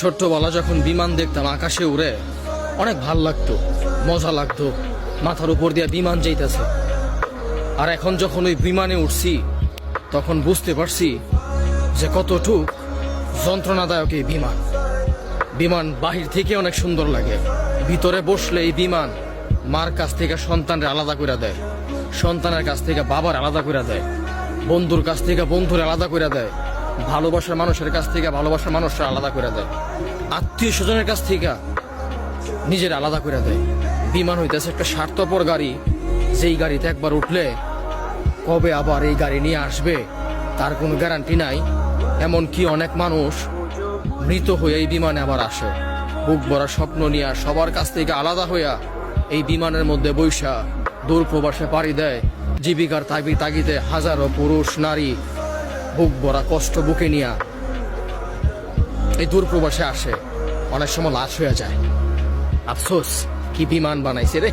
ছোট্টবেলা যখন বিমান দেখতাম আকাশে উড়ে অনেক ভাল লাগতো, মজা লাগতো, মাথার উপর দিয়ে বিমান যাইতেছে। আর এখন যখন ওই বিমানে উঠছি তখন বুঝতে পারছি যে কতটুক যন্ত্রণাদায়ক এই বিমান। বিমান বাহির থেকে অনেক সুন্দর লাগে, ভিতরে বসলে এই বিমান মার কাছ থেকে সন্তানের আলাদা করে দেয়, সন্তানের কাছ থেকে বাবার আলাদা করে দেয়, বন্ধুর কাছ থেকে বন্ধুর আলাদা করে দেয়, ভালোবাসার মানুষের কাছ থেকে ভালোবাসার মানুষরা আলাদা করে দেয়, আত্মীয় স্বজনের কাছ থেকে নিজের আলাদা করে দেয়। বিমান হইতেছে একটা স্বার্থপর গাড়ি, যেই গাড়িতে একবার উঠলে কবে আবার এই গাড়ি নিয়ে আসবে তার কোনো গ্যারান্টি নাই। এমনকি অনেক মানুষ মৃত হয়ে এই বিমানে আবার আসে, বুক ভরা স্বপ্ন নিয়ে সবার কাছ থেকে আলাদা হইয়া এই বিমানের মধ্যে বৈশা দূর প্রবাসে পাড়ি দেয়। জীবিকার তাগিদে হাজারো পুরুষ নারী বুক ভরা কষ্ট বুকে নিয়ে এই দূর প্রবাসে আসে, অনেক সময় লাশ হয়ে যায়। আফসোস, কি বিমান বানাইছে রে।